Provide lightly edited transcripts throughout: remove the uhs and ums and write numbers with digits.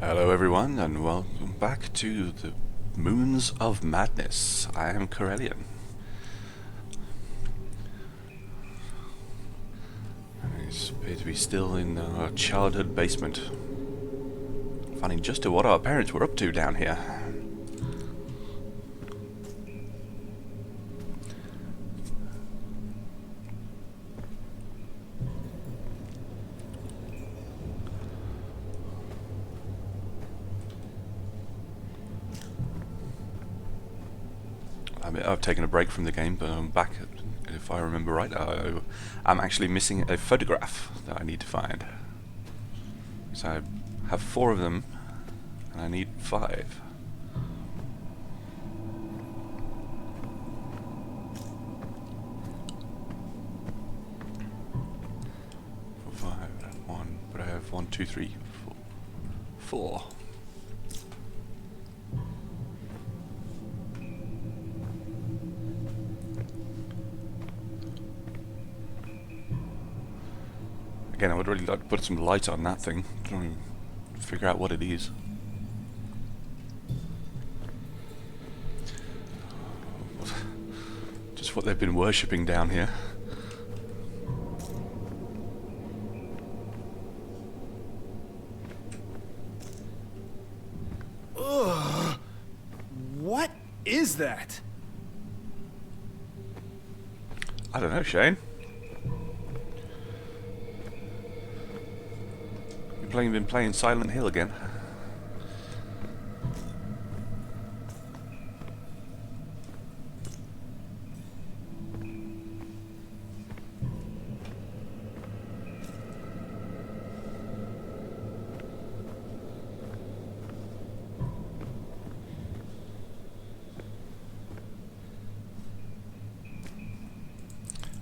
Hello everyone, and welcome back to the Moons of Madness. I am Corellian. I appear to be still in our childhood basement, finding just to what our parents were up to down here. I've taken a break from the game, but I'm back. If I remember right, I'm actually missing a photograph that I need to find. So I have 4 of them, and I need 5. But I have 1, 2, 3, 4. Again, I would really like to put some light on that thing, try and figure out what it is. Just what they've been worshipping down here. Ugh! What is that? I don't know, Shane. Been playing Silent Hill again.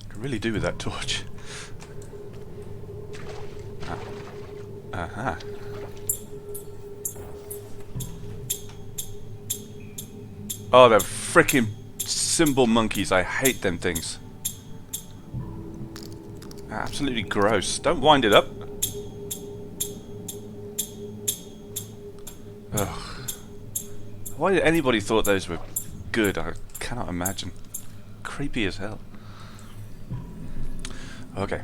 I could really do with that torch. Aha. Oh, they're freaking symbol monkeys. I hate them things. Absolutely gross. Don't wind it up. Ugh. Why anybody thought those were good, I cannot imagine. Creepy as hell. Okay.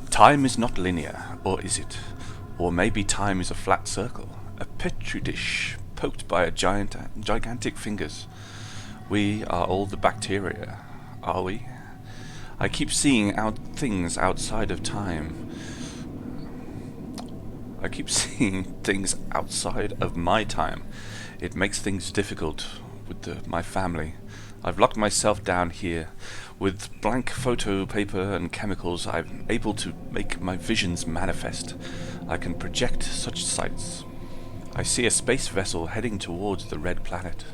Time is not linear, or is it? Or maybe time is a flat circle, a petri dish poked by gigantic fingers. We are all the bacteria, are we? I keep seeing things outside of time. I keep seeing things outside of my time. It makes things difficult with my family. I've locked myself down here. With blank photo paper and chemicals, I'm able to make my visions manifest. I can project such sights. I see a space vessel heading towards the red planet.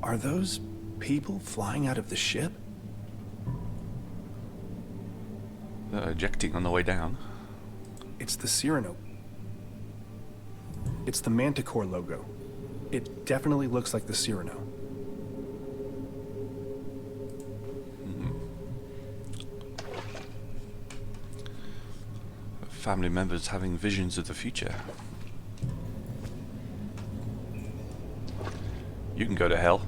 Are those people flying out of the ship? Ejecting on the way down. It's the Cyrano. It's the Manticore logo. It definitely looks like the Cyrano. Family members having visions of the future. You can go to hell.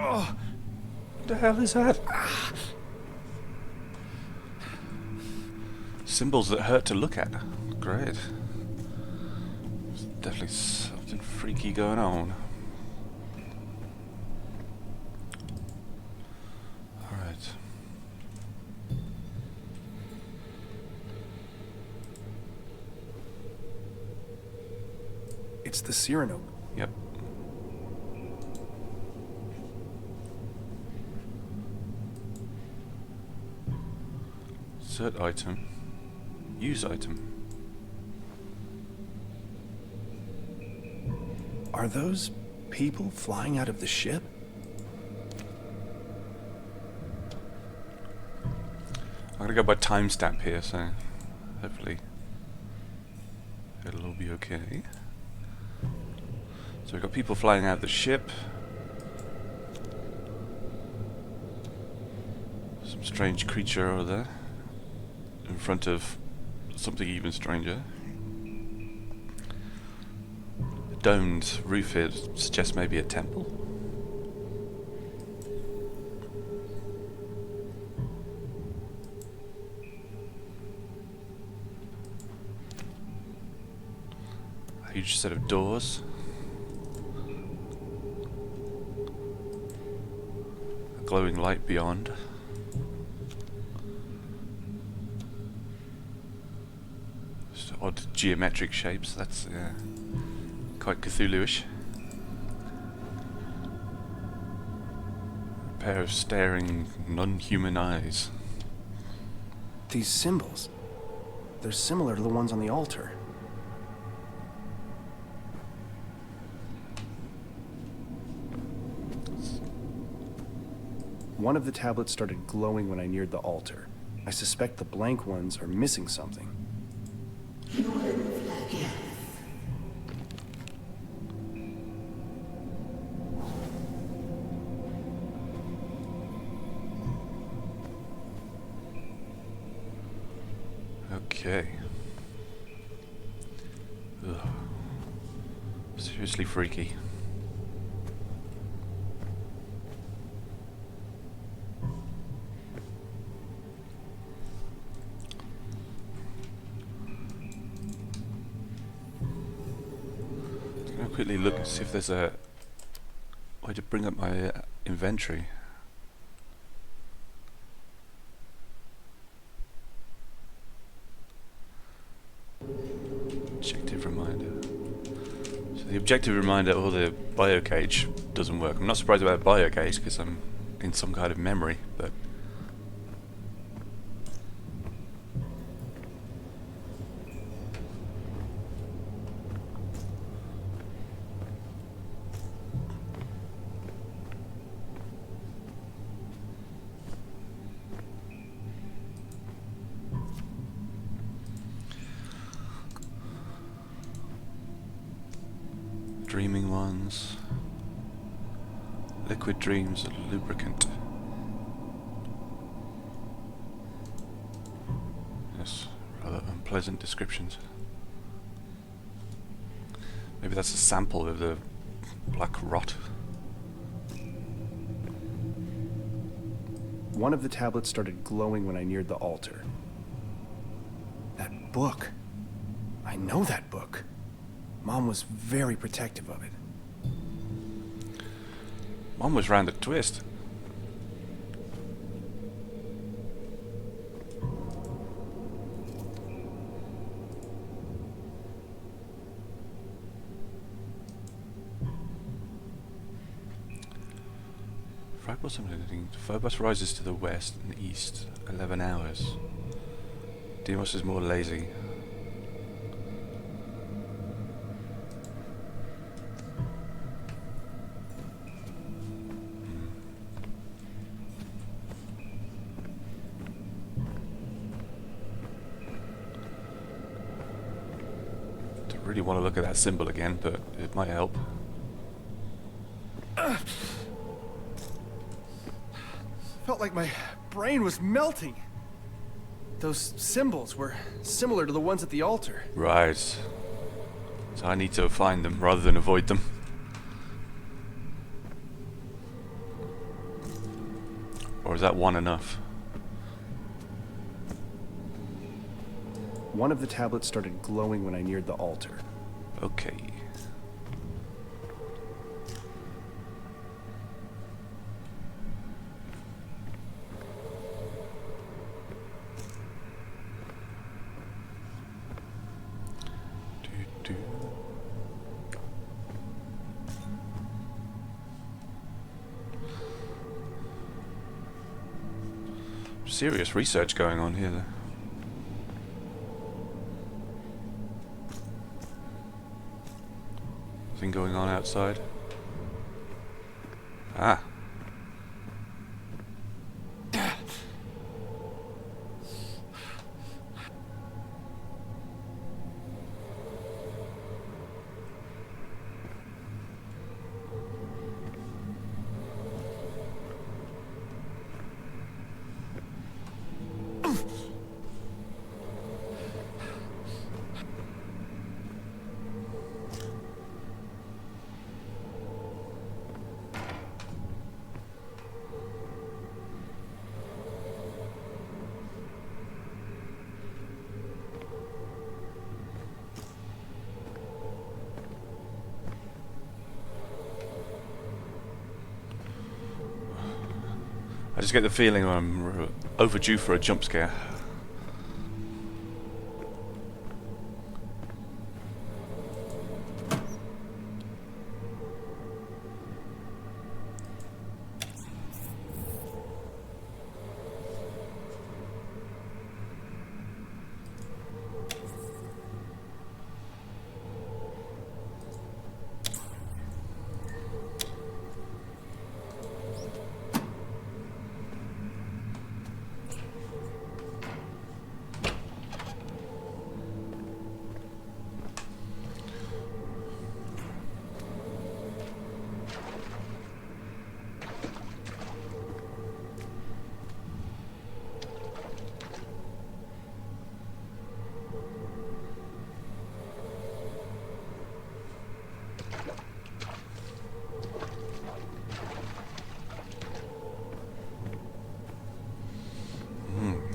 What the hell is that? Symbols that hurt to look at. Great. There's definitely something freaky going on. Alright. It's the Cyrano. Yep. Insert item. Use item. Are those people flying out of the ship? I'm gonna go by timestamp here, so hopefully it'll all be okay. So we've got people flying out of the ship. Some strange creature over there in front of something even stranger. The domed roof here suggests maybe a temple. A huge set of doors. A glowing light beyond. Just odd geometric shapes, that's quite Cthulhu-ish. A pair of staring, non-human eyes. These symbols, they're similar to the ones on the altar. One of the tablets started glowing when I neared the altar. I suspect the blank ones are missing something. Okay. Ugh. Seriously freaky. Quickly look and see if there's a way to bring up my inventory. Objective reminder. So the objective reminder or the bio cage doesn't work. I'm not surprised about a bio cage because I'm in some kind of memory, but dreaming ones. Liquid dreams lubricant. Yes, rather unpleasant descriptions. Maybe that's a sample of the black rot. One of the tablets started glowing when I neared the altar. That book. I know that book. Mom was very protective of it. Mom was round a twist. Fragile something. Phobos rises to the west and east. 11 hours. Deimos is more lazy. Really want to look at that symbol again, but it might help. Felt like my brain was melting. Those symbols were similar to the ones at the altar. Right. So I need to find them rather than avoid them. Or is that one enough? One of the tablets started glowing when I neared the altar. Okay. Do. Serious research going on here, though. Something going on outside. Ah. I just get the feeling I'm overdue for a jump scare.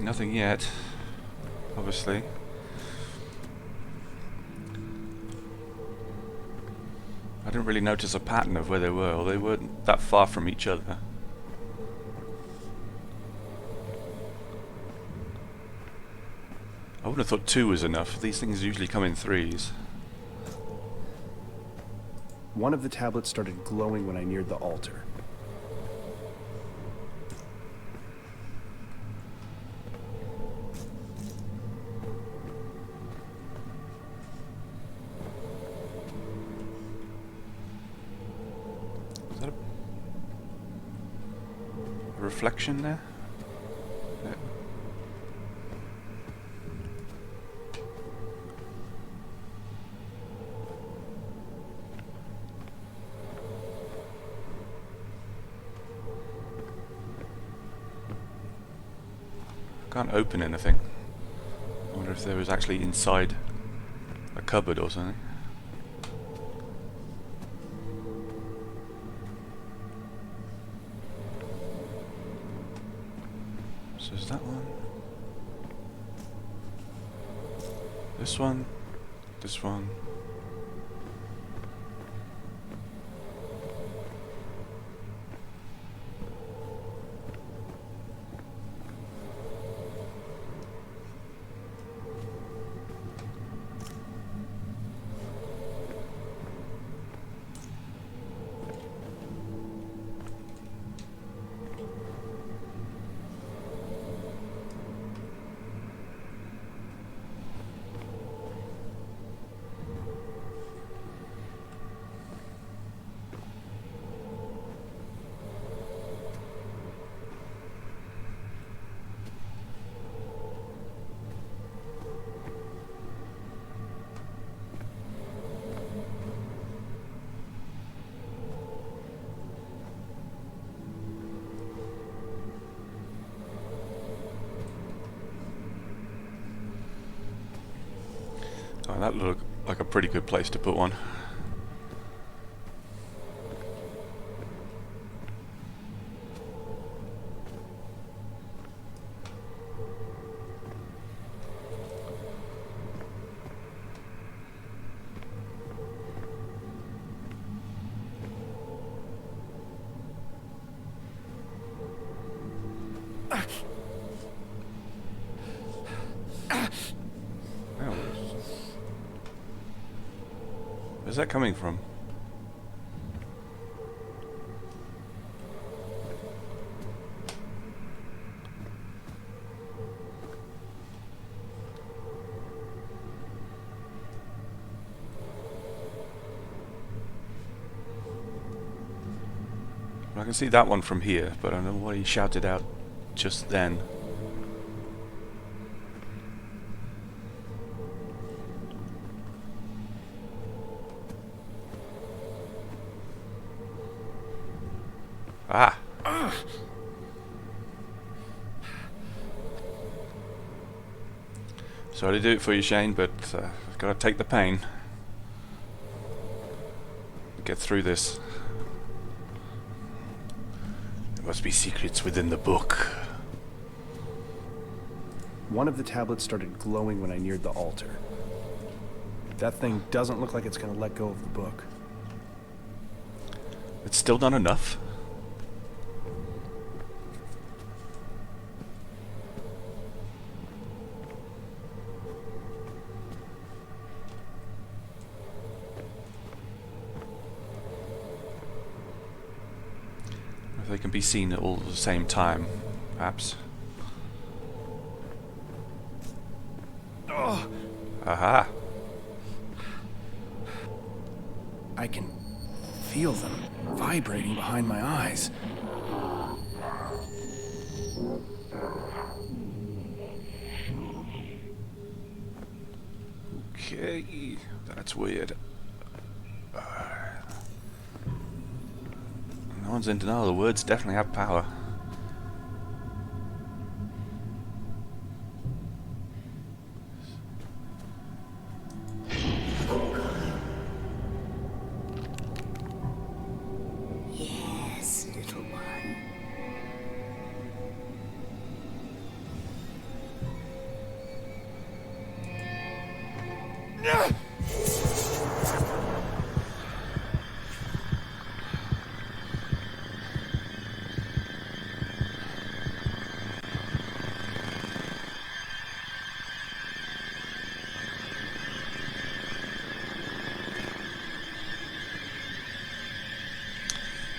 Nothing yet, obviously. I didn't really notice a pattern of where they were, or they weren't that far from each other. I would have thought 2 was enough. These things usually come in 3s. One of the tablets started glowing when I neared the altar. Is that a reflection there? Yeah. Can't open anything. I wonder if there was actually inside a cupboard or something. So is that one? This one? This one? Oh, that looked like a pretty good place to put one. Where's that coming from? can see that one from here, but I don't know what he shouted out just then. Ah! Sorry to do it for you, Shane, but I've got to take the pain. Get through this. There must be secrets within the book. One of the tablets started glowing when I neared the altar. That thing doesn't look like it's going to let go of the book. It's still not enough. If they can be seen at all at the same time, perhaps. Oh. Aha! I can feel them vibrating behind my eyes. Okay, that's weird. No one's in denial. The words definitely have power. Yes, little one.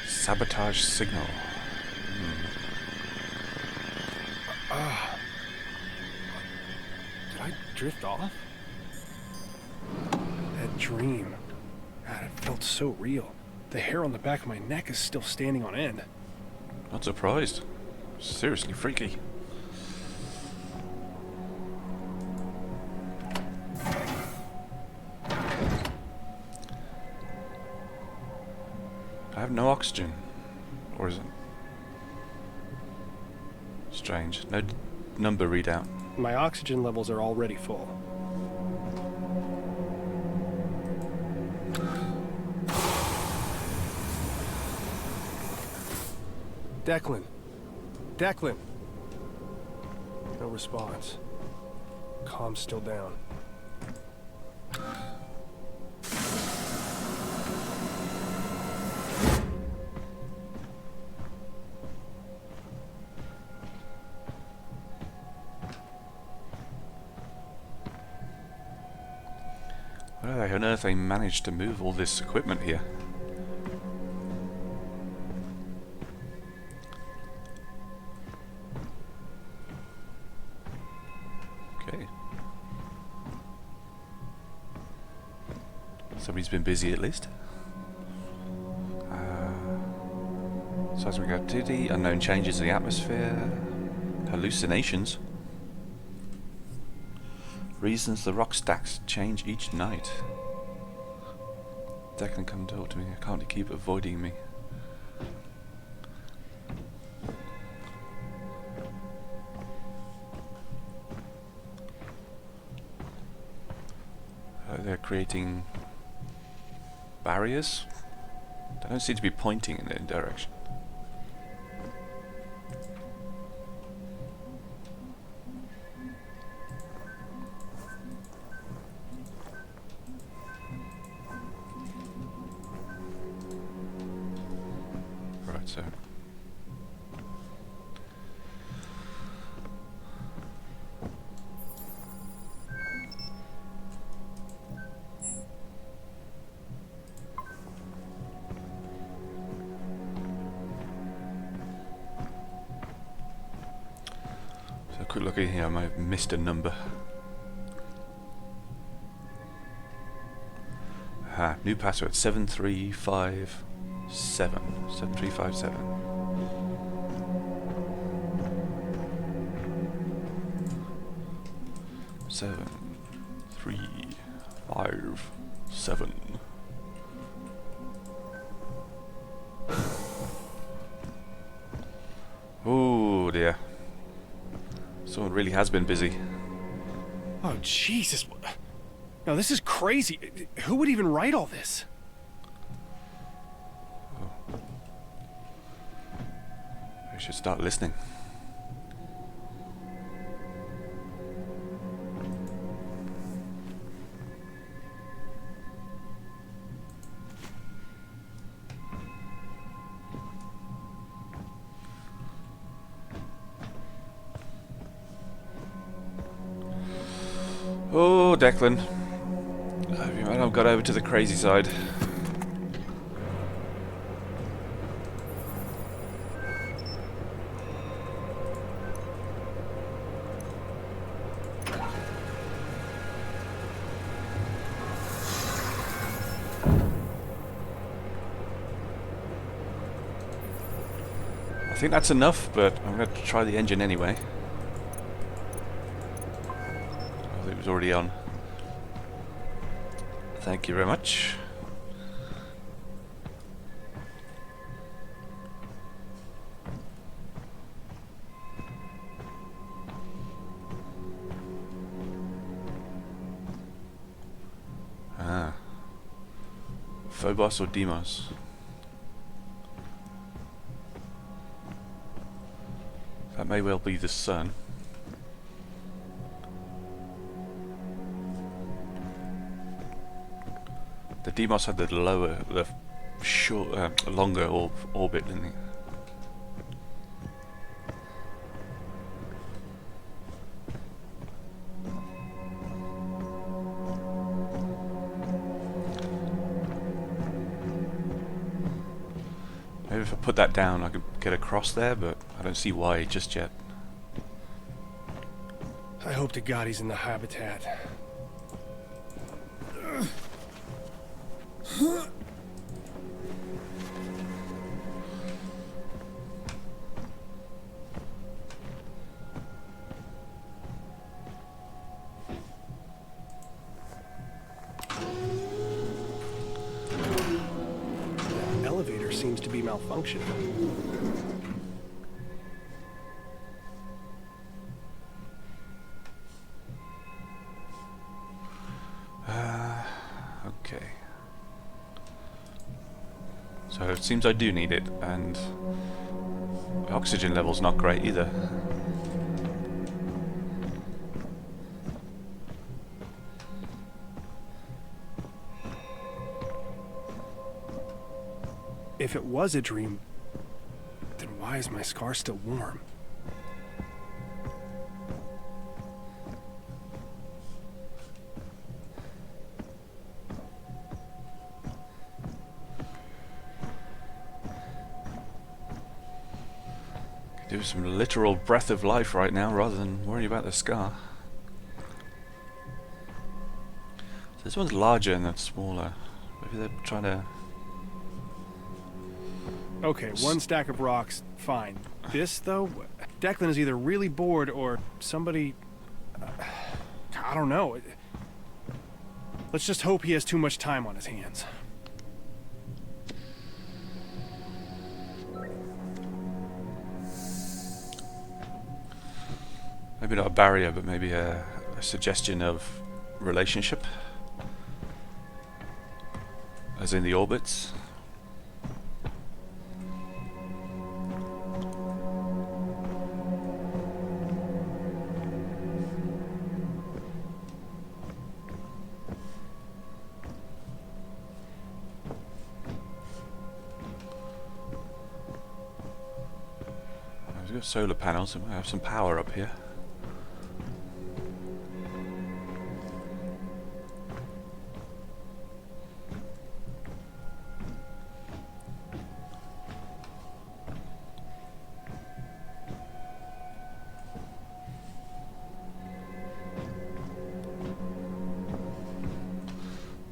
Sabotage signal. Did I drift off? That dream. God, it felt so real. The hair on the back of my neck is still standing on end. Not surprised. Seriously freaky. I have no oxygen. Or is it? Strange. No number readout. My oxygen levels are already full. Declan. Declan. No response. Comm's still down. How on earth they managed to move all this equipment here? Okay. Somebody's been busy at least. Seismic activity, unknown changes in the atmosphere, hallucinations. Reasons the rock stacks change each night. Declan, come talk to me. I can't keep avoiding me. They're creating barriers. They don't seem to be pointing in any direction. Right, so a quick look in here. I might have missed a number. New password 735. 7357. Seven, 3, 5, 7. Oh dear. Someone really has been busy. Oh, Jesus. No, this is crazy. Who would even write all this? We should start listening. Oh, Declan. You might have got over to the crazy side. I think that's enough, but I'm going to try the engine anyway. Oh, it was already on. Thank you very much. Ah. Phobos or Deimos? That may well be the sun. The Deimos had the longer orbit, didn't he? Maybe if I put that down I could get across there, but I don't see why just yet. I hope to God he's in the habitat. The elevator seems to be malfunctioning. Okay. So it seems I do need it, and the oxygen level's not great either. If it was a dream, then why is my scar still warm? Do some literal breath of life right now rather than worry about the scar. So this one's larger and that's smaller. Maybe they're trying to... Okay, one stack of rocks, fine. This, though, Declan is either really bored or somebody... I don't know. Let's just hope he has too much time on his hands. Maybe not a barrier, but maybe a suggestion of relationship. As in the orbits. We've got solar panels, so we might have some power up here.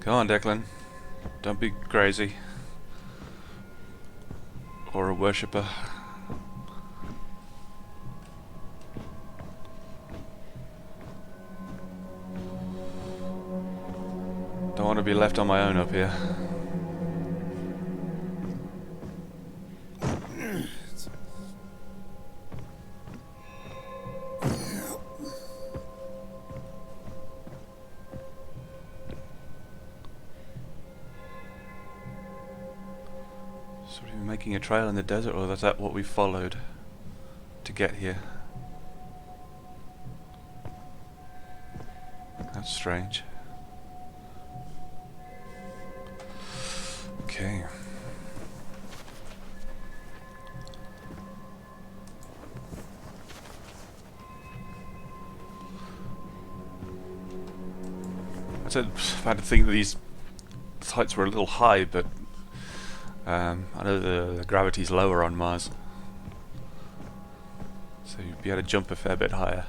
Come on, Declan. Don't be crazy. or a worshipper. Don't want to be left on my own up here. So are we making a trail in the desert, or is that what we followed to get here? That's strange. Okay. I'd had to think that these heights were a little high, but I know the gravity's lower on Mars, so you'd be able to jump a fair bit higher.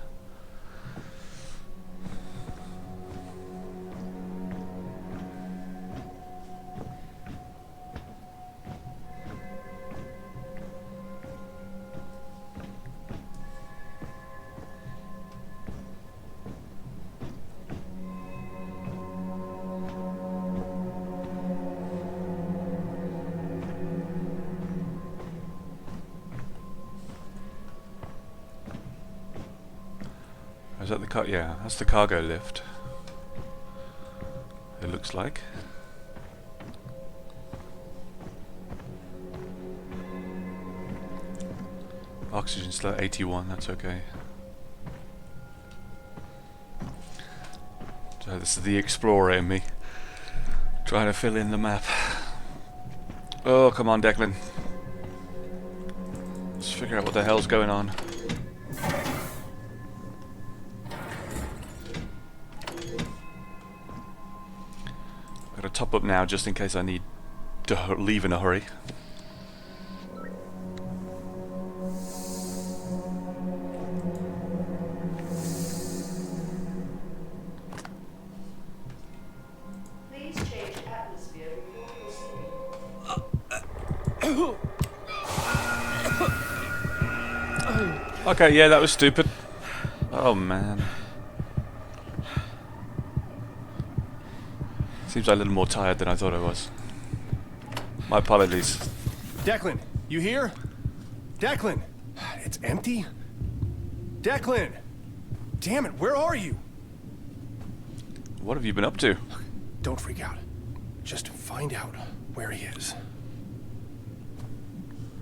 Is that the car? Yeah, that's the cargo lift. It looks like. Oxygen still at 81, that's okay. So this is the explorer in me, trying to fill in the map. Oh, come on, Declan. Let's figure out what the hell's going on. Gotta top up now just in case I need to leave in a hurry. Please change atmosphere before proceeding. Okay, yeah, that was stupid. Oh man. Seems I'm a little more tired than I thought I was. My apologies. Declan, you here? Declan! It's empty? Declan! Damn it, where are you? What have you been up to? Don't freak out. Just find out where he is.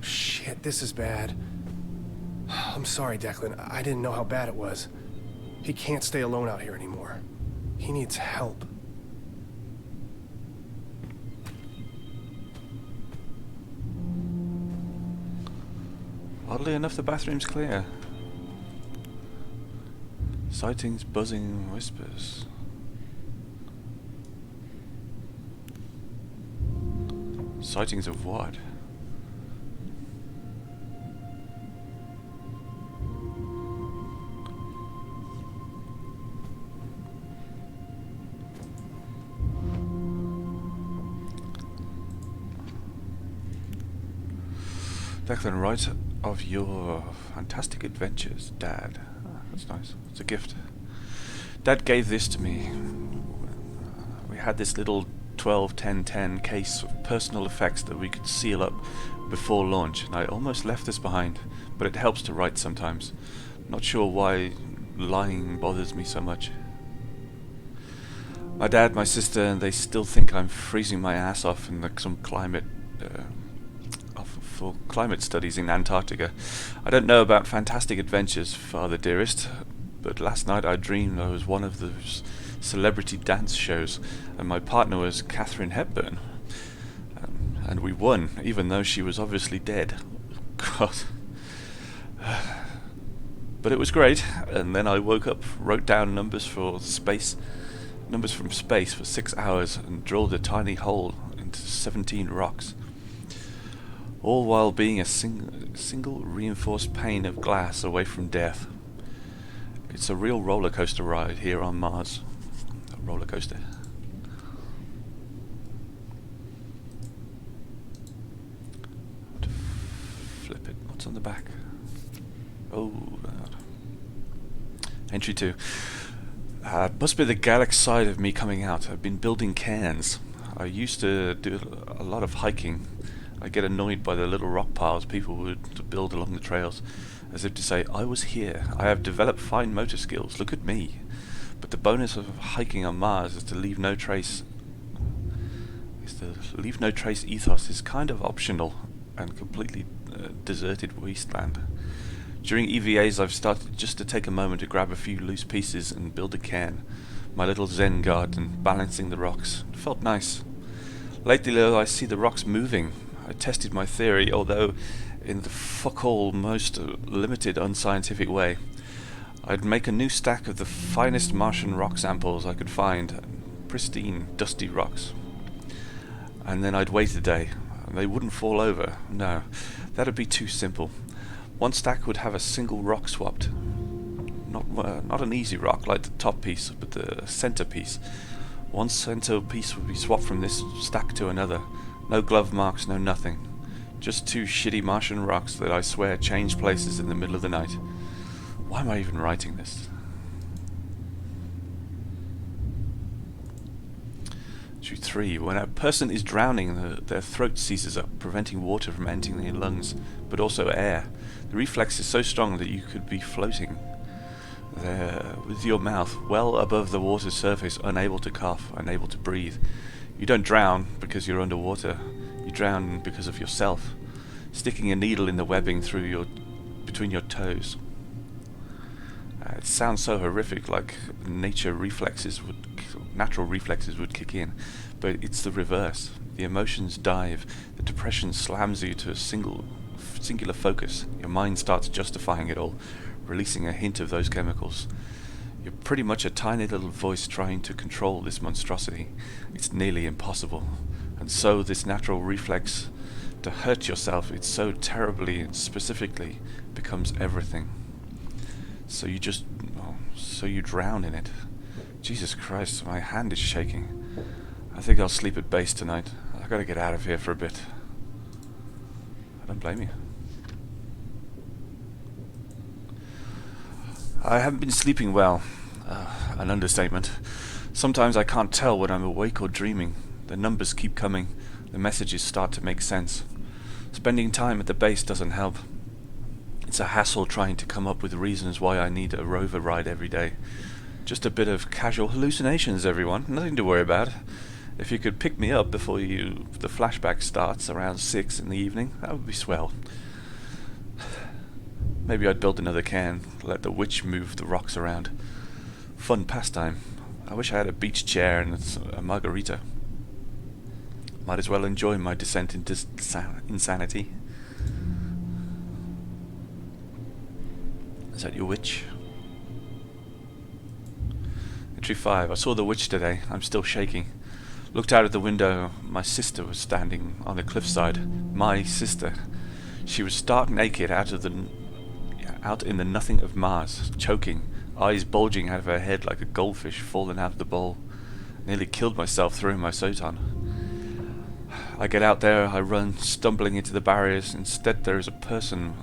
Shit, this is bad. I'm sorry, Declan. I didn't know how bad it was. He can't stay alone out here anymore. He needs help. Oddly enough, the bathroom's clear. Sightings, buzzing, whispers. Sightings of what? Declan, write of your fantastic adventures, Dad. Ah, that's nice. It's a gift. Dad gave this to me. We had this little 12-10-10 case of personal effects that we could seal up before launch, and I almost left this behind, but it helps to write sometimes. Not sure why lying bothers me so much. My dad, my sister, they still think I'm freezing my ass off in some climate for climate studies in Antarctica. I don't know about fantastic adventures, Father dearest, but last night I dreamed I was one of those celebrity dance shows, and my partner was Katharine Hepburn. And we won, even though she was obviously dead. God. But it was great, and then I woke up, wrote down numbers from space for 6 hours, and drilled a tiny hole into 17 rocks. All while being a single reinforced pane of glass away from death. It's a real roller coaster ride here on Mars. A roller coaster. on the back. Oh, God. Entry 2. It must be the Galax side of me coming out. I've been building cairns. I used to do a lot of hiking. I get annoyed by the little rock piles people would build along the trails, as if to say, I was here. I have developed fine motor skills. Look at me. But the bonus of hiking on Mars is to leave no trace. Ethos is kind of optional and completely deserted wasteland. During EVAs, I've started just to take a moment to grab a few loose pieces and build a cairn. My little Zen garden, balancing the rocks. It felt nice. Lately, though, I see the rocks moving. I tested my theory, although in the fuck-all, most limited, unscientific way. I'd make a new stack of the finest Martian rock samples I could find. Pristine, dusty rocks. And then I'd wait a day. They wouldn't fall over. No, that'd be too simple. One stack would have a single rock swapped. Not an easy rock like the top piece, but the center piece. One center piece would be swapped from this stack to another. No glove marks, no nothing. Just two shitty Martian rocks that I swear changed places in the middle of the night. Why am I even writing this? Issue 3. When a person is drowning, their throat seizes up, preventing water from entering their lungs, but also air. The reflex is so strong that you could be floating there with your mouth well above the water's surface, unable to cough, unable to breathe. You don't drown because you're underwater. You drown because of yourself, sticking a needle in the webbing between your toes. It sounds so horrific, like natural reflexes would kick in, but it's the reverse. The emotions dive, the depression slams you to a singular focus. Your mind starts justifying it all, releasing a hint of those chemicals. You're pretty much a tiny little voice trying to control this monstrosity. It's nearly impossible. And so this natural reflex to hurt yourself, it so terribly and specifically becomes everything. So you drown in it. Jesus Christ, my hand is shaking. I think I'll sleep at base tonight. I gotta get out of here for a bit. I don't blame you. I haven't been sleeping well. An understatement. Sometimes I can't tell when I'm awake or dreaming. The numbers keep coming. The messages start to make sense. Spending time at the base doesn't help. It's a hassle trying to come up with reasons why I need a rover ride every day. Just a bit of casual hallucinations, everyone. Nothing to worry about. If you could pick me up before the flashback starts around 6 in the evening, that would be swell. Maybe I'd build another cairn, let the witch move the rocks around. Fun pastime. I wish I had a beach chair and a margarita. Might as well enjoy my descent into insanity. Is that your witch? Entry 5. I saw the witch today. I'm still shaking. Looked out of the window. My sister was standing on the cliffside. My sister. She was stark naked out in the nothing of Mars, choking, eyes bulging out of her head like a goldfish fallen out of the bowl. Nearly killed myself throwing my suit on. I get out there, I run, stumbling into the barriers. Instead there is a person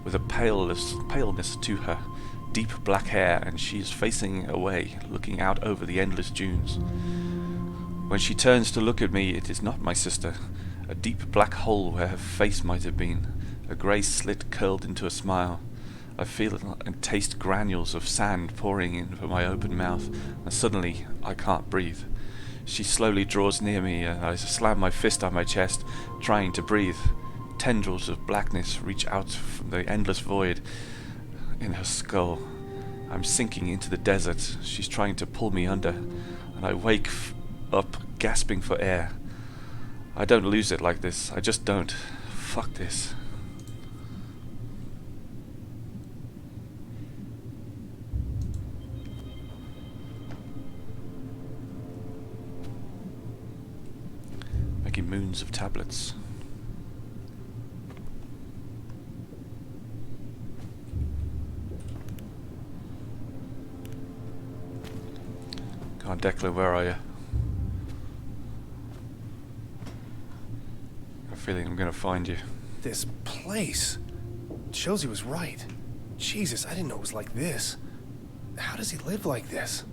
with a paleness to her, deep black hair, and she is facing away, looking out over the endless dunes. When she turns to look at me, it is not my sister. A deep black hole where her face might have been, a grey slit curled into a smile. I feel and taste granules of sand pouring into my open mouth, and suddenly I can't breathe. She slowly draws near me, and I slam my fist on my chest, trying to breathe. Tendrils of blackness reach out from the endless void in her skull. I'm sinking into the desert. She's trying to pull me under, and I wake up gasping for air. I don't lose it like this. I just don't. Fuck this. Making moons of tablets. Come on, Declan, where are you? I have a feeling I'm going to find you. This place. shows he was right. Jesus, I didn't know it was like this. How does he live like this?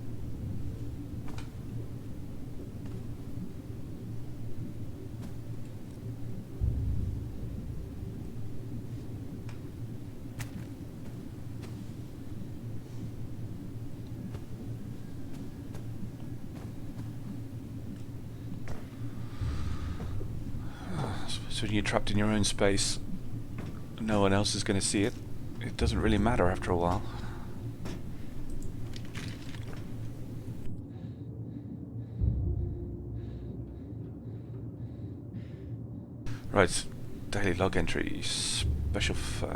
So when you're trapped in your own space, no one else is going to see it. It doesn't really matter after a while. Right, daily log entries.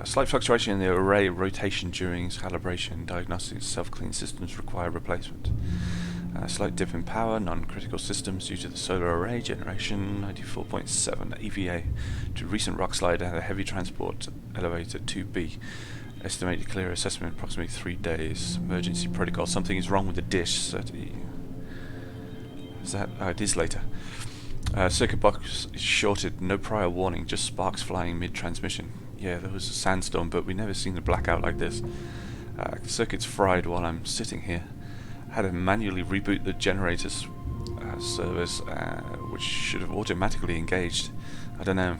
Slight fluctuation in the array rotation during calibration. Diagnostics self-clean systems require replacement. Slight dip in power, non-critical systems due to the solar array generation. 94.7 EVA to recent rock slide and a heavy transport elevator 2B. Estimated clear assessment approximately 3 days. Emergency protocol. Something is wrong with the dish. Is that? It is later. Circuit box is shorted. No prior warning. Just sparks flying mid-transmission. Yeah, there was a sandstorm, but we never seen a blackout like this. Circuit's fried while I'm sitting here. Had to manually reboot the generators servers, which should have automatically engaged. I don't know.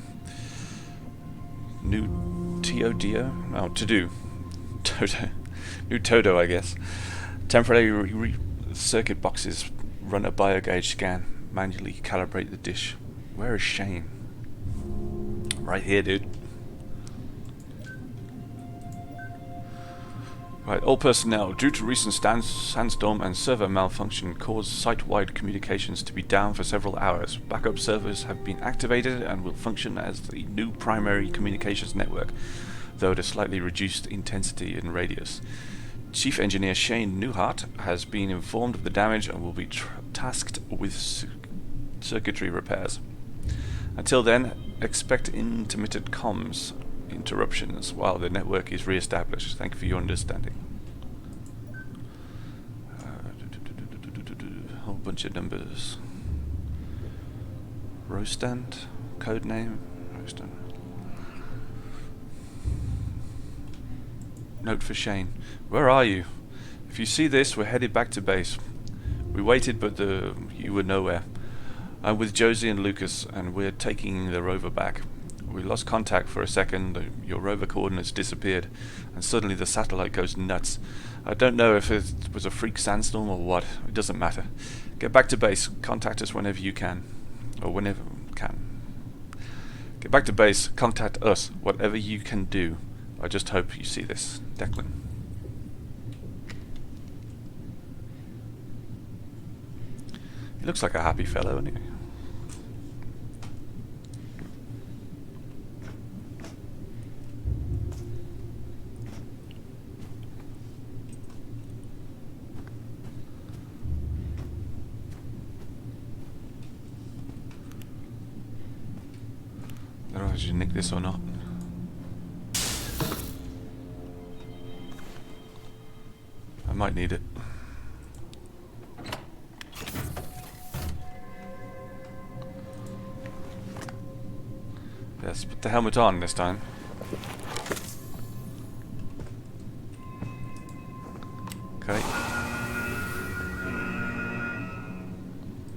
New TODO? Oh, to do. Toto. New Toto, I guess. Temporarily circuit boxes run a biogauge scan. Manually calibrate the dish. Where is Shane? Right here, dude. Right, all personnel, due to recent sandstorm and server malfunction, caused site-wide communications to be down for several hours. Backup servers have been activated and will function as the new primary communications network, though at a slightly reduced intensity and radius. Chief Engineer Shane Newehart has been informed of the damage and will be tasked with circuitry repairs. Until then, expect intermittent comms interruptions while the network is re-established. Thank you for your understanding. Whole bunch of numbers. Row stand, code name, row stand. Note for Shane. Where are you? If you see this, we're headed back to base. We waited, but you were nowhere. I'm with Josie and Lucas, and we're taking the rover back. We lost contact for a second, your rover coordinates disappeared, and suddenly the satellite goes nuts. I don't know if it was a freak sandstorm or what. It doesn't matter. Get back to base. Contact us whenever you can. Or whenever can. Get back to base. Contact us. Whatever you can do. I just hope you see this. Declan. He looks like a happy fellow, doesn't he? I don't know if I should nick this or not. I might need it. Let's put the helmet on this time.